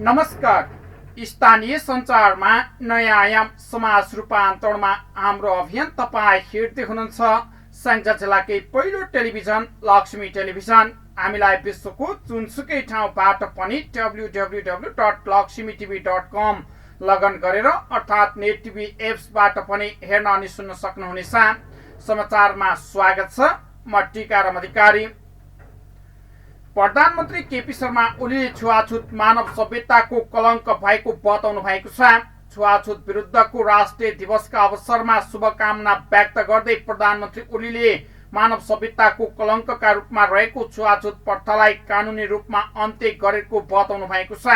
नमस्कार। स्थानीय सञ्चारमा नयाँ आयाम समाज रूपान्तरणमा हाम्रो अभियान तपाईँ हेर्दै हुनुहुन्छ स्याङ्जा जिल्लाकै पहिलो टेलिभिजन लक्ष्मी टेलिभिजन। हामीलाई विश्वको जुनसुकै ठाउँबाट पनि www.lakshmitv.com लगन गरेर अर्थात् नेट टिभी एप्सबाट पनि हेर्न अनि सुन्न सक्नुहुनेछ। समाचारमा स्वागत छ। म टीकाराम अधिकारी। प्रधानमन्त्री केपी शर्मा ओलीले छुवाछुत मानव सभ्यताको कलङ्क भएको बताउनु भएको छ। छुवाछुत विरुद्धको राष्ट्रिय दिवसका अवसरमा शुभकामना व्यक्त गर्दै प्रधानमन्त्री ओलीले मानव सभ्यताको कलङ्कका रूपमा रहेको छुवाछुत प्रथालाई कानुनी रूपमा अन्त्य गरेको बताउनु भएको छ।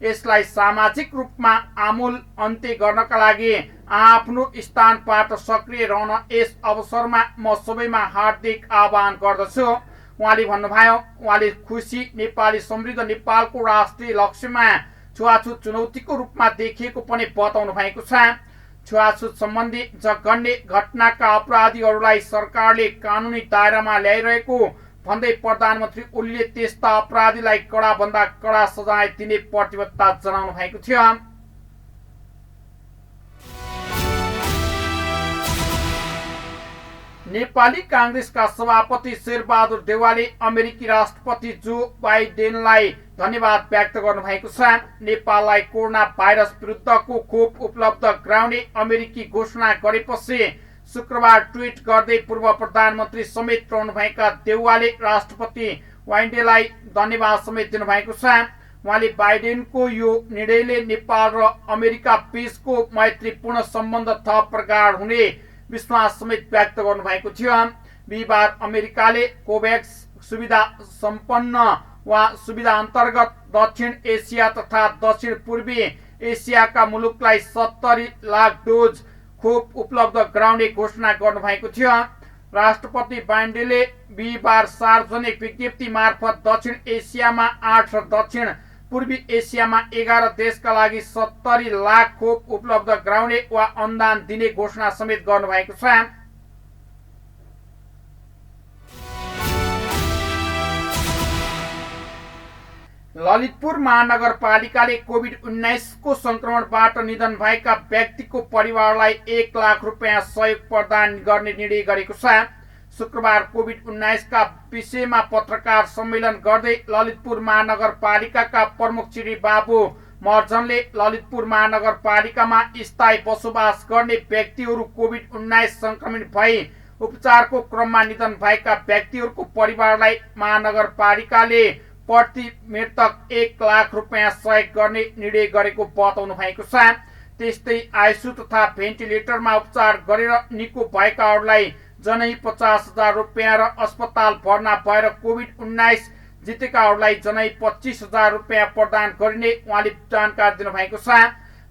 यसलाई सामाजिक रूपमा आमूल अन्त्य गर्नका लागि आफ्नो स्थानबाट सक्रिय रहन यस अवसरमा म सबैमा हार्दिक आह्वान गर्दछु। उहाँले भन्नुभयो, उहाँले खुसी नेपाली समृद्ध नेपालको राष्ट्रिय लक्ष्यमा छुवाछुत चुनौतीको रूपमा देखिएको पनि बताउनु भएको छ। छुवाछुत सम्बन्धी जघन्य घटनाका अपराधीहरूलाई सरकारले कानुनी दायरामा ल्याइरहेको भन्दै प्रधानमन्त्री ओलीले त्यस्ता अपराधीलाई कडाभन्दा कडा सजाय दिने प्रतिबद्धता जनाउनु भएको थियो। नेपाली कांग्रेसका सभापति शेरबहादुर देउवाले अमेरिकी राष्ट्रपति जो बाइडेनलाई धन्यवाद व्यक्त गर्नुभएको छ। नेपाललाई कोरोना भाइरस विरुद्धको खोप उपलब्ध गराउने अमेरिकी घोषणा गरेपछि शुक्रबार ट्विट गर्दै पूर्व प्रधानमन्त्री समेत रहनुभएका देउवाले राष्ट्रपति बाइडेनलाई धन्यवाद समेत दिनुभएको छ। उहाँले बाइडेनको यो निर्णयले नेपाल र अमेरिका बीचको मैत्रीपूर्ण सम्बन्ध थप प्रगाढ हुने विश्वास समेत व्यक्त गर्नुभएको थियो। बिहिबार अमेरिकाले कोभ्याक्स सुविधा सम्पन्न वा सुविधा अन्तर्गत दक्षिण एसिया तथा दक्षिण पूर्वी एसियाका मुलुकलाई 70 लाख डोज खोप उपलब्ध गराउने घोषणा गर्नुभएको थियो। राष्ट्रपति बाइडेनले बिहिबार सार्वजनिक विज्ञप्ति मार्फत दक्षिण एसियामा 8 र दक्षिण पूर्वी एसियामा 11 देशका लागि 70 लाख खोप उपलब्ध गराउने वा अनुदान दिने घोषणा समेत गर्नुभएको छ। ललितपुर महानगरपालिकाले कोभिड-19 को संक्रमणबाट निधन भएका व्यक्तिको परिवारलाई 1 लाख रुपियाँ सहयोग प्रदान गर्ने निर्णय गरेको छ। शुक्रबार कोभिड-19 का विषयमा पत्रकार सम्मेलन गर्दै ललितपुर महानगरपालिकाका प्रमुख श्री बाबु महर्जनले ललितपुर महानगरपालिकामा स्थायी बसोबास गर्ने व्यक्तिहरू कोभिड-19 संक्रमित भई उपचारको क्रममा निधन भएका व्यक्तिहरूको परिवारलाई महानगरपालिकाले प्रति मृतक 1 लाख रुपियाँ सहयोग गर्ने निर्णय गरेको बताउनु भएको छ। त्यस्तै आइसियु तथा भेन्टिलेटरमा उपचार गरेर निको भएकाहरूलाई जनै 50,000 रुपियाँ र अस्पताल भर्ना भएर कोभिड-19 जितेकाहरूलाई जनै 25,000 रुपियाँ प्रदान गरिने उहाँले जानकारी दिनुभएको छ।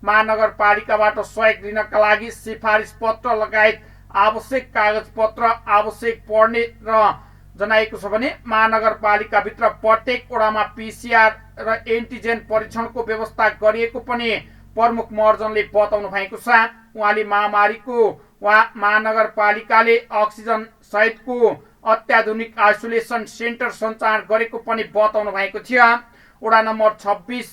महानगरपालिकाबाट सहयोग लिनका लागि सिफारिस पत्र लगायत आवश्यक कागजपत्र आवश्यक पर्ने र जनाएको छ भने महानगरपालिकाभित्र प्रत्येक वडामा पीसीआर र एन्टिजेन परीक्षणको व्यवस्था गरिएको पनि प्रमुख महर्जनले बताउनु भएको छ। उहाँले महामारीको वा महानगरपालिकाले अक्सिजन सहितको अत्याधुनिक आइसोलेसन सेन्टर सञ्चालन गरेको पनि बताउनु भएको थियो। वडा नम्बर 26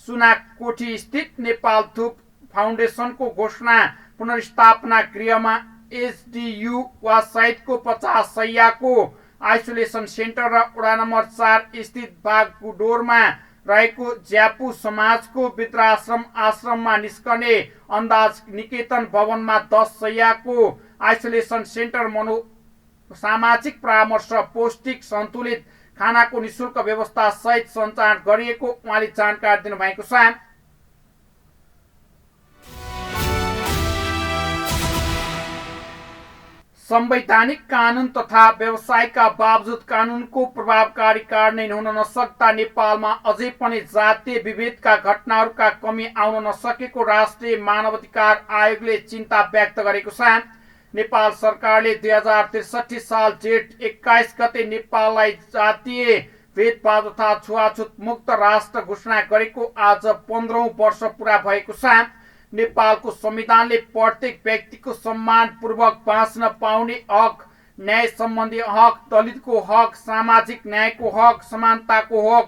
सुनाकोठी स्थित नेपाल थुप फाउन्डेसनको घोषणा पुनर्स्थापना गृहमा एचडीयू वा सहितको 50 शैय्याको आइसोलेसन सेन्टर र वडा नम्बर 4 स्थित बागडोरमा रहेको ज्यापु समाजको वृद्धाश्रम आश्रममा निस्कने अन्दाज निकेतन भवनमा 10 शैय्याको आइसोलेसन सेन्टर सामाजिक परामर्श पौष्टिक सन्तुलित खानाको निशुल्क व्यवस्था सहित सञ्चालन गरिएको उहाँले जानकारी दिनुभएको छ। संवैधानिक कानून तथा व्यवसायका बावजुद कानूनको प्रभावकारी कार्यान्वयन हुन नसक्दा नेपालमा अझै पनि जातीय विभेदका घटनाहरूका कमी आउन नसकेको राष्ट्रिय मानवाधिकार आयोगले चिन्ता व्यक्त गरेको छ। नेपाल सरकारले 2063 साल जेठ 21 गते नेपाललाई जातीय भेदभाव तथा छुवाछुत मुक्त राष्ट्र घोषणा गरेको आज 15औं वर्ष पूरा भएको छ। नेपालको संविधानले प्रत्येक व्यक्तिको सम्मानपूर्वक बाँच्न पाउने हक, न्याय सम्बन्धी हक, दलितको हक, सामाजिक न्यायको हक, समानताको हक,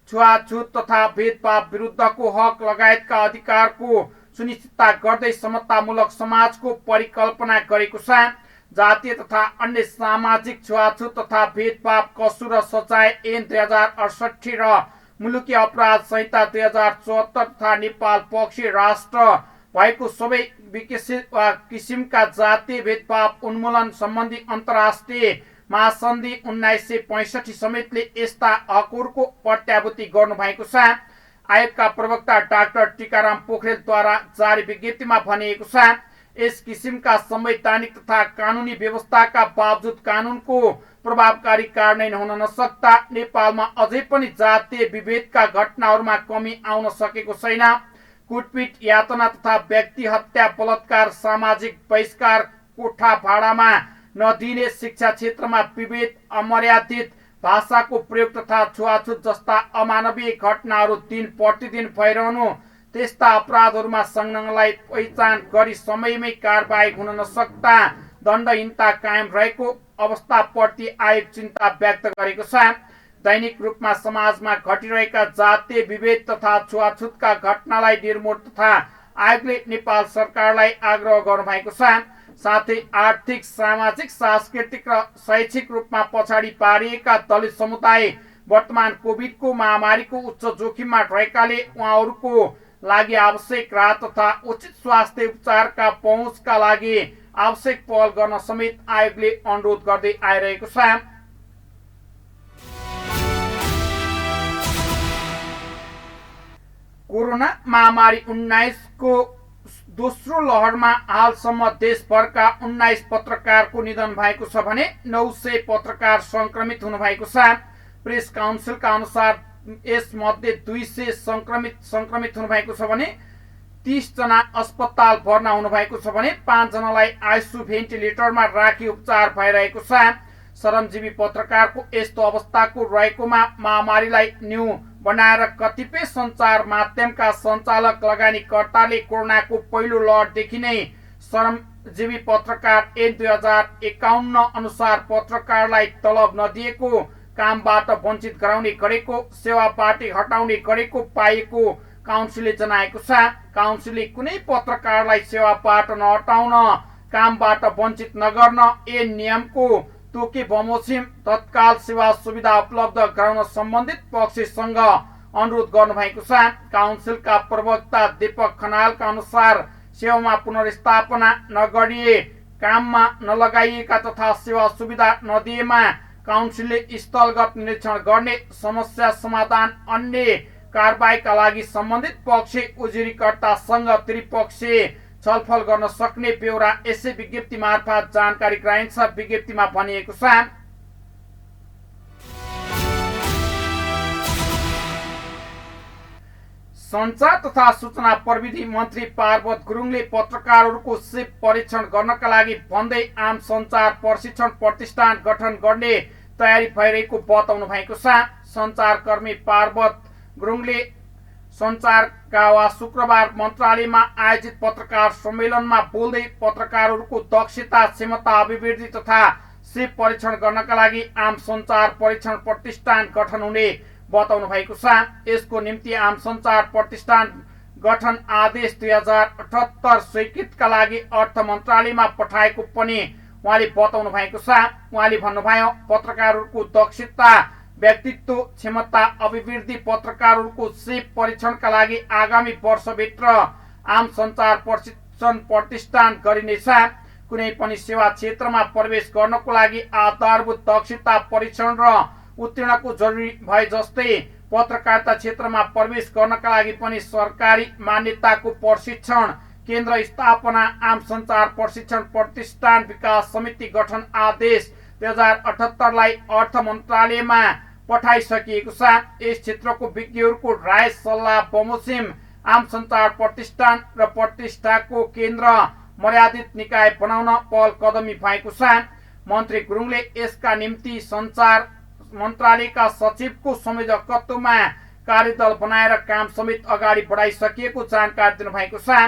छुवाछुत तथा भेदभाव विरुद्धको हक लगायतका अधिकारको सुनिश्चितता गर्दै समतामूलक समाजको परिकल्पना गरेको छ। जातीय तथा अन्य सामाजिक छुवाछुत तथा भेदभाव कसुर र सजाय ऐन 2068 र मुलुकी अपराध संहिता 2074 तथा नेपाल पक्षी राष्ट्र भएको सबै विकसित किसिमका जातीय भेदभाव उन्मूलन सम्बन्धी अन्तर्राष्ट्रिय महासन्धि 1965 समेतले यस्ता हकहरूको प्रत्याभूति गर्नुभएको छ। आयोगका प्रवक्ता डाक्टर टीकाराम पोखरेलद्वारा जारी विज्ञप्तिमा भनिएको छ, यस किसिमका संवैधानिक तथा कानुनी व्यवस्थाका बावजुद कानुनको प्रभावकारी कार्यान्वयन हुन नसक्दा नेपालमा अझै पनि जातीय विभेदका घटनाहरूमा कमी आउन सकेको छैन। कुटपिट, यातना तथा व्यक्ति हत्या, बलात्कार, सामाजिक बहिष्कार, कोठा भाडामा नदिने, शिक्षा क्षेत्रमा विभेद, अमर्यादित भाषाको प्रयोग तथा छुवाछुत जस्ता अमानवीय घटनाहरू दिन प्रतिदिन भइरहनु, त्यस्ता अपराधहरूमा संलग्नलाई पहिचान गरी समयमै कारबाही हुन नसक्दा दण्डहीनता कायम रहेको अवस्थाप्रति आयोग चिन्ता व्यक्त गरेको छ। दैनिक रूपमा समाजमा घटिरहेका जातीय विभेद तथा छुवाछुतका घटनालाई निर्मूल तथा आयोगले नेपाल सरकारलाई आग्रह गर्नुभएको छ। साथै आर्थिक, सामाजिक, सांस्कृतिक र शैक्षिक रूपमा पछाडि पारिएका दलित समुदाय वर्तमान कोभिडको महामारीको उच्च जोखिममा रहेकाले उहाँहरूको लागि आवश्यक राहत तथा उचित स्वास्थ्य उपचारका पहुँचका लागि आवश्यक पहल गर्न समेत आयोगले अनुरोध गर्दै आइरहेको छ। कोरोना महामारी 19 को दोस्रो लहरमा हालसम्म देशभरका 19 पत्रकारको निधन भएको छ भने 900 पत्रकार संक्रमित हुनुभएको छ। प्रेस काउन्सिलका अनुसार यसमध्ये 200 संक्रमित हुनुभएको छ भने 30 जना अस्पताल भर्ना हुनुभएको छ भने 5 जनालाई आइसियु भेन्टिलेटरमा राखी उपचार भइरहेको छ। श्रमजीवी पत्रकारको यस्तो अवस्थाको रहेकोमा महामारीलाई न्यू बनाएर कतिपय सञ्चार माध्यमका सञ्चालक लगानीकर्ताले कोरोनाको पहिलो लहरदेखि नै श्रमजीवी पत्रकार ऐन 2051 अनुसार पत्रकारलाई तलब नदिएको, कामबाट वञ्चित गराउने गरेको, सेवाबाट हटाउने गरेको पाइएको काउन्सिलले जनाएको छ। काउन्सिलले कुनै पत्रकारलाई सेवाबाट नहटाउन, कामबाट वञ्चित नगर्न, ऐन नियमको तोके बमोजिम तत्काल सेवा सुविधा उपलब्ध गराउन सम्बन्धित पक्षसँग अनुरोध गर्नुभएको छ। काउन्सिलका प्रवक्ता दीपक खनालका अनुसार सेवामा पुनर्स्थापना नगरिए, काममा नलगाइएका तथा सेवा सुविधा नदिएमा काउन्सिलले स्थलगत निरीक्षण गर्ने, समस्या समाधान, अन्य कारबाहीका लागि सम्बन्धित पक्ष उजुरीकर्तासँग त्रिपक्षीय छलफल गर्न सक्ने ब्यौरा यसै विज्ञप्ति मार्फत जानकारी गराइन्छ। विज्ञप्तिमा भनिएको छ, सञ्चार तथा सूचना प्रविधि मन्त्री पार्वत गुरुङले पत्रकारहरूको सिप परीक्षण गर्नका लागि भन्दै आम सञ्चार प्रशिक्षण प्रतिष्ठान गठन गर्ने तयारी भइरहेको बताउनु भएको छ। सञ्चारकर्मी पार्वत गुरुङले सञ्चारका शुक्रबार मन्त्रालयमा आयोजित पत्रकार सम्मेलनमा बोल्दै पत्रकारहरूको दक्षता, क्षमता अभिवृद्धि तथा सिप परीक्षण गर्नका लागि आम सञ्चार परीक्षण प्रतिष्ठान गठन हुने बताउनु भएको छ। यसको निम्ति आम सञ्चार प्रतिष्ठान गठन आदेश 2078 स्वीकृतका लागि अर्थ मन्त्रालयमा पठाएको पनि उहाँले बताउनु भएको छ। उहाँले भन्नुभयो, पत्रकारहरूको दक्षता, व्यक्तित्व, क्षमता अभिवृद्धि, पत्रकारहरूको सिप परीक्षणका लागि आगामी वर्षभित्र आम सञ्चार प्रशिक्षण प्रतिष्ठान गरिनेछ। कुनै पनि सेवा क्षेत्रमा प्रवेश गर्नको लागि आधारभूत दक्षता परीक्षण र उत्तीर्णको जरुरी भए जस्तै पत्रकारिता क्षेत्रमा प्रवेश गर्नका लागि पनि सरकारी मान्यताको प्रशिक्षण केन्द्र स्थापना, आम सञ्चार प्रशिक्षण प्रतिष्ठान विकास समिति गठन आदेश 2078 लाई अर्थ मन्त्रालयमा पठाइसकिएको छ। यस क्षेत्रको विज्ञहरूको राय सल्लाह बमोजिम आम सञ्चार प्रतिष्ठान र प्रतिष्ठाको केन्द्र मर्यादित निकाय बनाउन पहल कदमी भएको छ। मन्त्री गुरुङले यसका निम्ति सञ्चार मन्त्रालयका सचिवको संयोजकत्वमा कार्यदल बनाएर काम समेत अगाडि बढाइसकिएको जानकारी दिनुभएको छ।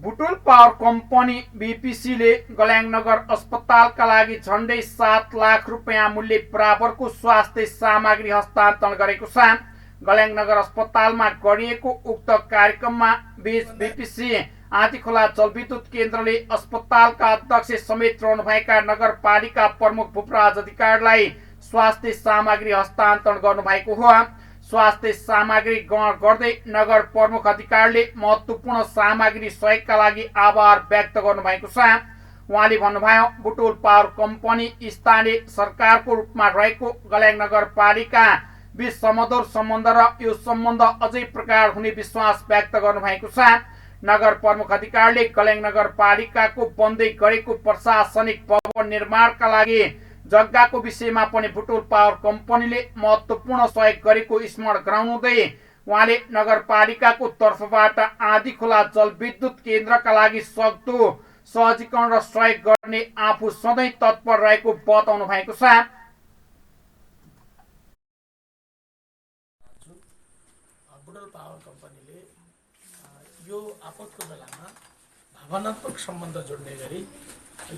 बुटोल पावर कम्पनी बीपीसीले गल्याङनगर अस्पतालका लागि झण्डै 7 लाख रुपियाँ मूल्य बराबरको स्वास्थ्य सामग्री हस्तान्तरण गरेको छ। गल्याङनगर अस्पतालमा गरिएको उक्त कार्यक्रममा बीच बीपीसी आँधीखोला जलविद्युत केन्द्रले अस्पतालका अध्यक्ष समेत रहनुभएका नगरपालिका प्रमुख भूपराज अधिकारीलाई स्वास्थ्य सामग्री हस्तान्तरण गर्नुभएको हो। स्वास्थ्य सामग्री ग्रहण गर्दै नगर प्रमुख अधिकारीले महत्त्वपूर्ण सामग्री सहयोगका लागि आभार व्यक्त गर्नुभएको छ। उहाँले भन्नुभयो, बुटोल पावर कम्पनी स्थानीय सरकारको रूपमा रहेको गल्याङ नगरपालिका बीच समधुर सम्बन्ध र यो सम्बन्ध अझै प्रगाढ हुने विश्वास व्यक्त गर्नुभएको छ। नगर प्रमुख अधिकारीले गल्याङ नगरपालिकाको बन्दै गरेको प्रशासनिक भवन निर्माणका लागि जग्गाको विषयमा पनि बुटोल पावर कम्पनीले महत्त्वपूर्ण सहयोग गरेको स्मरण गराउँदै उहाँले नगरपालिकाको तर्फबाट आँधीखोला जलविद्युत केन्द्रका लागि सक्दो सहजीकरण र सहयोग गर्ने आफू सधैँ तत्पर रहेको बताउनु भएको छ। बुटोल पावर कम्पनीले यो आपतको बेलामा भावनात्मक सम्बन्ध जोड्ने गरी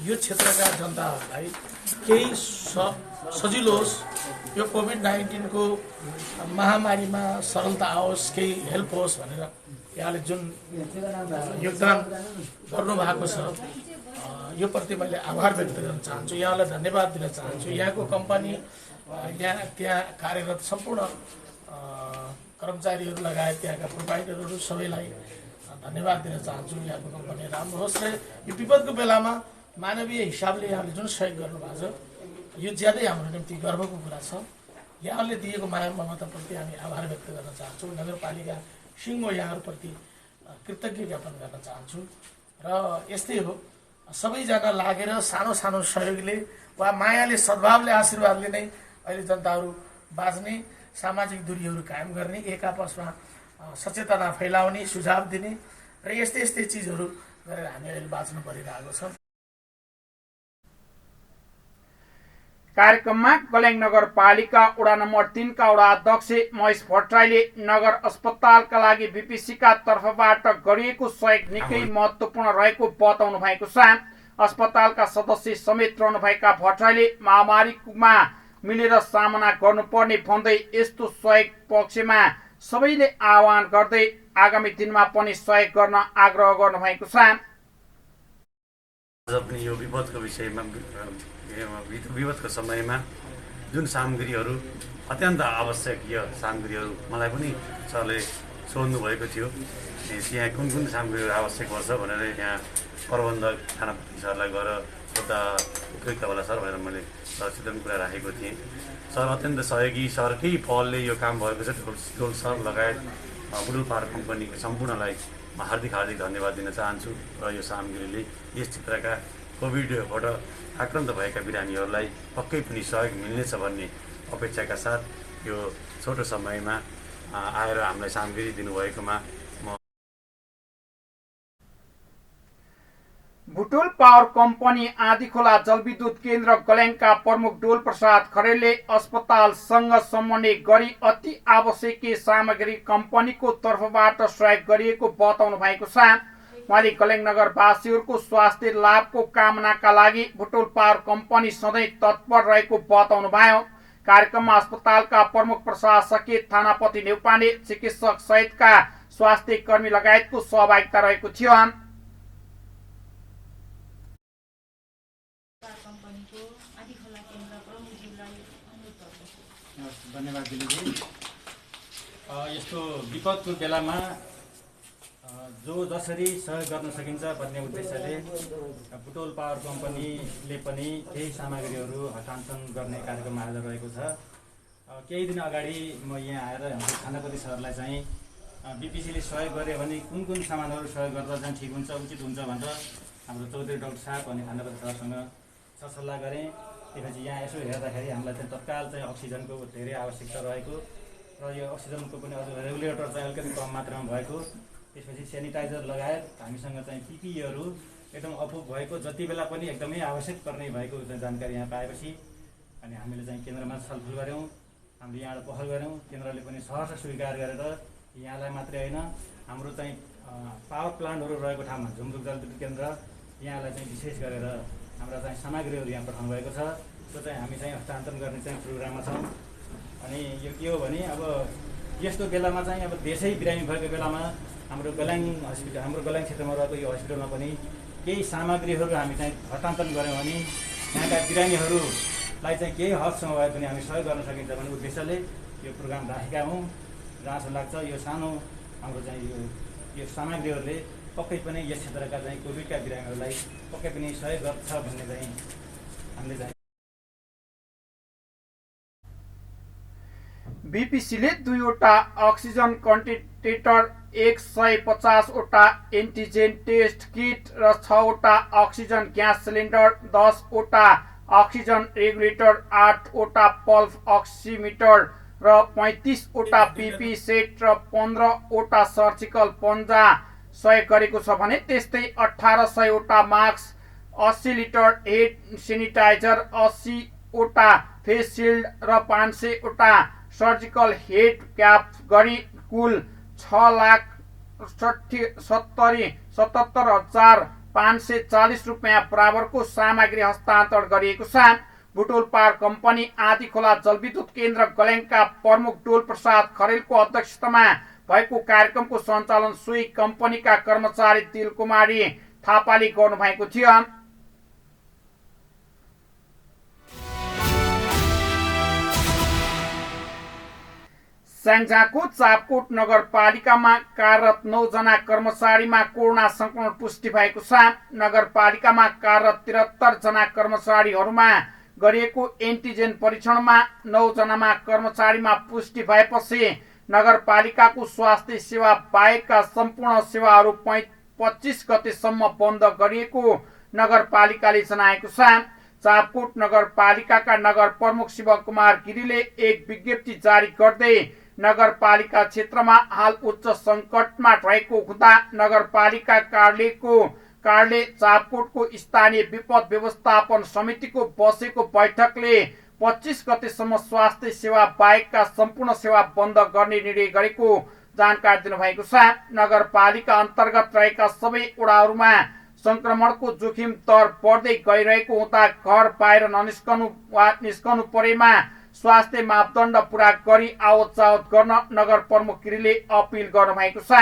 यो क्षेत्रका जनताहरूलाई केही सजिलो होस्, यो कोभिड-19 को महामारीमा सरलता आओस्, केही हेल्प होस् भनेर यहाँले जुन योगदान गर्नुभएको छ यो प्रति मैले आभार व्यक्त गर्न चाहन्छु, यहाँलाई धन्यवाद दिन चाहन्छु। यहाँको कम्पनी, त्यहाँ कार्यरत सम्पूर्ण कर्मचारीहरू लगायत त्यहाँका प्रोभाइडरहरू सबैलाई धन्यवाद दिन चाहन्छु। यहाँको कम्पनी राम्रो होस् र यो विपदको बेलामा मानवीय हिसाबले यहाँले जुन सहयोग गर्नुभएको छ यो ज्यादै हाम्रो निम्ति गर्वको कुरा छ। यहाँले दिएको माया ममताप्रति हामी आभार व्यक्त गर्न चाहन्छौँ। नगरपालिका सिङ्गो यहाँहरूप्रति कृतज्ञ ज्ञापन गर्न चाहन्छु। र यस्तै हो, सबैजना लागेर सानो सानो सहयोगले वा मायाले, सद्भावले, आशीर्वादले नै अहिले जनताहरू बाँच्ने, सामाजिक दूरीहरू कायम गर्ने, एक आपसमा सचेतना फैलाउने, सुझाव दिने र यस्तै यस्तै चिजहरू गरेर हामी अहिले बाँच्नु परिरहेको छ। कार्यक्रममा गल्याङ नगरपालिका वडा नम्बर 3 का वडा अध्यक्ष महेश भट्टराईले नगर अस्पतालका लागि बीपीसीका तर्फबाट गरिएको सहयोग निकै महत्त्वपूर्ण रहेको बताउनु भएको छ। अस्पतालका सदस्य समेत रहनुभएका भट्टराईले महामारीमा मिलेर सामना गर्नुपर्ने भन्दै यस्तो सहयोग पक्षमा सबैले आह्वान गर्दै आगामी दिनमा पनि सहयोग गर्न आग्रह गर्नुभएको छ। यो विपदको विषयमा, विपदको समयमा जुन सामग्रीहरू अत्यन्त आवश्यकीय सामग्रीहरू मलाई पनि सरले सोध्नु भएको थियो, त्यहाँ कुन कुन सामग्रीहरू आवश्यक पर्छ भनेर यहाँ प्रबन्धक थानापति सरलाई गएर सोद्धा उपयुक्त होला सर भनेर मैले सरसित पनि कुरा राखेको थिएँ। सर अत्यन्त सहयोगी, सरकै पहलले यो काम भएको छ। टोल सर लगायत बुटोल पावर कम्पनीको सम्पूर्णलाई म हार्दिक धन्यवाद दिन चाहन्छु। र यो सामग्रीले यस क्षेत्रका कोभिडबाट आक्रान्त भएका बिरामीहरूलाई पक्कै पनि सहयोग मिल्नेछ भन्ने अपेक्षाका साथ यो छोटो समयमा आएर हामीलाई सामग्री दिनुभएकोमा म बुटोल पावर कम्पनी आँधीखोला जलविद्युत केन्द्र गल्याङका प्रमुख डोल प्रसाद खरेलले अस्पतालसँग समन्वय गरी अति आवश्यकीय सामग्री कम्पनीको तर्फबाट सहयोग गरिएको बताउनु भएको छ। उहाँले गल्याङ नगरवासीहरूको स्वास्थ्य लाभको कामनाका लागि बुटोल पावर कम्पनी सधैँ तत्पर रहेको बताउनु भयो। कार्यक्रममा अस्पतालका प्रमुख प्रशासकीय थानापति नेउपाने, चिकित्सक सहितका स्वास्थ्य कर्मी लगायतको सहभागिता रहेको थियो। धन्यवाद दिदीजी। यस्तो विपदको बेलामा जो जसरी सहयोग गर्न सकिन्छ भन्ने उद्देश्यले बुटोल पावर कम्पनीले पनि केही सामग्रीहरू हस्तान्तरण गर्ने कार्यक्रम आज रहेको छ। केही दिन अगाडि म यहाँ आएर हाम्रो थानापति सरलाई चाहिँ बीपीसीले सहयोग गरे भने कुन कुन सामानहरू सहयोग गर्दा चाहिँ ठिक हुन्छ, उचित हुन्छ भनेर हाम्रो चौधरी डाक्टर साहब अनि थानापति सरसँग सरसल्लाह गरेँ। त्यसपछि यहाँ यसो हेर्दाखेरि हामीलाई चाहिँ तत्काल चाहिँ अक्सिजनको धेरै आवश्यकता रहेको र यो अक्सिजनको पनि अझ रेगुलेटर चाहिँ अलिकति कम मात्रामा भएको, त्यसपछि सेनिटाइजर लगायत हामीसँग चाहिँ पिपिईहरू एकदम अपुग भएको, जति बेला पनि एकदमै आवश्यक पर्ने भएको जानकारी यहाँ पाएपछि अनि हामीले चाहिँ केन्द्रमा छलफल गऱ्यौँ, हामीले यहाँबाट पहल गऱ्यौँ। केन्द्रले पनि सहर्ष स्वीकार गरेर यहाँलाई मात्रै होइन हाम्रो चाहिँ पावर प्लान्टहरू रहेको ठाउँमा झुमरुक जलविद्युत केन्द्र यहाँलाई चाहिँ विशेष गरेर हाम्रा चाहिँ सामग्रीहरू यहाँ पठाउनु भएको छ। त्यो चाहिँ हामी चाहिँ हस्तान्तरण गर्ने चाहिँ प्रोग्राममा छौँ। अनि यो के हो भने अब यस्तो बेलामा चाहिँ अब देशै बिरामी भएको बेलामा हाम्रो गल्याङ हस्पिटल, हाम्रो गल्याङ क्षेत्रमा रहेको यो हस्पिटलमा पनि केही सामग्रीहरू हामी चाहिँ हस्तान्तरण गऱ्यौँ भने यहाँका बिरामीहरूलाई चाहिँ केही हदसम्म भए पनि हामी सहयोग गर्न सकिन्छ भन्ने उद्देश्यले यो प्रोग्राम राखेका हौँ। जहाँसम्म लाग्छ यो सानो हाम्रो चाहिँ यो सामग्रीहरूले पक्कै पनि यस क्षेत्रका चाहिँ कोभिडका बिरामीहरूलाई पक्कै पनि सहयोग गर्छ भन्ने चाहिँ हामीले चाहिँ बीपीसीले 2वटा अक्सिजन कन्टेन्टर, 150वटा एन्टिजेन टेस्ट किट र 6वटा अक्सिजन ग्यास सिलिन्डर, 10वटा अक्सिजन रेगुलेटर, 8वटा पल्स अक्सिमिटर र 35वटा पीपी सेट र 15वटा सर्जिकल पन्जा सहयोग गरेको छ भने त्यस्तै 1800वटा मास्क, 80 लिटर हेड सेनिटाइजर, 80वटा फेस शिल्ड र 500वटा सर्जिकल हेड क्याप गरी कुल 6,77,540 रुपियाँ बराबरको सामग्री हस्तान्तरण गरिएको छ। बुटोल पावर कम्पनी आँधीखोला जलविद्युत केन्द्र गल्याङका प्रमुख डोल प्रसाद खरेलको अध्यक्षतामा भएको कार्यक्रमको सञ्चालन सोही कम्पनीका कर्मचारी तिलकुमारी थापाले गर्नुभएको थियो। स्याङ्जाको चापकोट नगरपालिकामा कार्यरत 9 जना कर्मचारीमा कोरोना संक्रमण पुष्टि भएको छ। नगरपालिकामा कार्यरत 73 जना कर्मचारीहरूमा गरिएको एन्टिजेन परीक्षणमा 9 जनामा कर्मचारीमा पुष्टि भएपछि नगरपालिकाको स्वास्थ्य सेवा बाहेकका सम्पूर्ण सेवाहरू 25 गतेसम्म बन्द गरिएको नगरपालिकाले जनाएको छ। चापकोट नगरपालिकाका नगर प्रमुख शिवकुमार गिरीले एक विज्ञप्ति जारी गर्दै नगरपालिका क्षेत्रमा हाल उच्च सङ्कटमा रहेको हुँदा नगरपालिका कार्यालय चापकोटको स्थानीय विपद व्यवस्थापन समितिको बसेको बैठकले 25 गतेसम्म स्वास्थ्य सेवा बाहेकका सम्पूर्ण सेवा बन्द गर्ने निर्णय गरेको जानकारी दिनुभएको छ। नगरपालिका अन्तर्गत रहेका सबै वडाहरूमा संक्रमणको जोखिम दर बढ्दै गइरहेको हुँदा घर बाहिर निस्कनु परेमा स्वास्थ्य मापदण्ड पूरा गरी आवत जावत गर्न नगर प्रमुख गिरीले अपिल गर्नुभएको छ।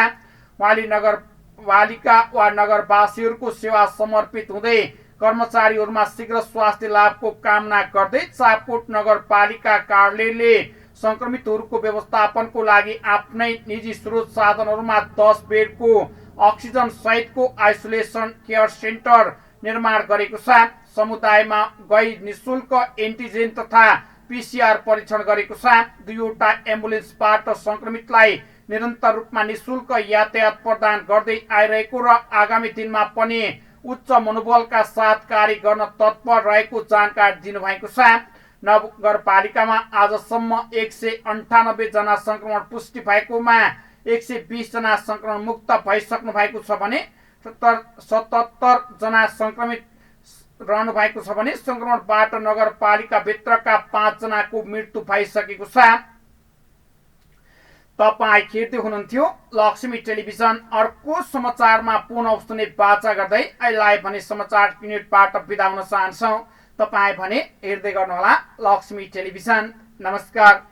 उहाँले नगरपालिका वा नगरवासीहरूको सेवा समर्पित हुँदै कर्मचारीहरूमा शीघ्र स्वास्थ्य लाभको कामना गर्दै चापकोट नगरपालिका कार्यालयले संक्रमितहरूको व्यवस्थापनको लागि आफ्नै निजी स्रोत साधनहरूमा 10 बेडको अक्सिजन सहितको आइसोलेसन केयर सेन्टर निर्माण गरेको छ। समुदायमा गई निशुल्क एन्टिजेन तथा पीसीआर परीक्षण गरेको छ। 2वटा एम्बुलेन्सबाट संक्रमितलाई निरन्तर रूपमा निशुल्क यातायात प्रदान गर्दै आइरहेको र आगामी दिनमा पनि उच्च मनोबलका साथ कार्य गर्न तत्पर रहेको जानकारी दिनुभएको छ। नगरपालिकामा आजसम्म 198 जना संक्रमण पुष्टि भएकोमा 120 जना संक्रमण मुक्त भइसक्नु भएको छ भने 77 जना संक्रमित रहनु भएको छ भने संक्रमणबाट नगरपालिका भित्रका 5 जनाको मृत्यु भइसकेको छ। तपाईँ हेर्दै हुनुहुन्थ्यो लक्ष्मी टेलिभिजन। अर्को समाचारमा पुनः उपस्थिने बाचा गर्दै अहिले भने समाचार युनिटबाट बिदा हुन चाहन्छौँ। तपाईँ भने हेर्दै गर्नुहोला लक्ष्मी टेलिभिजन। नमस्कार।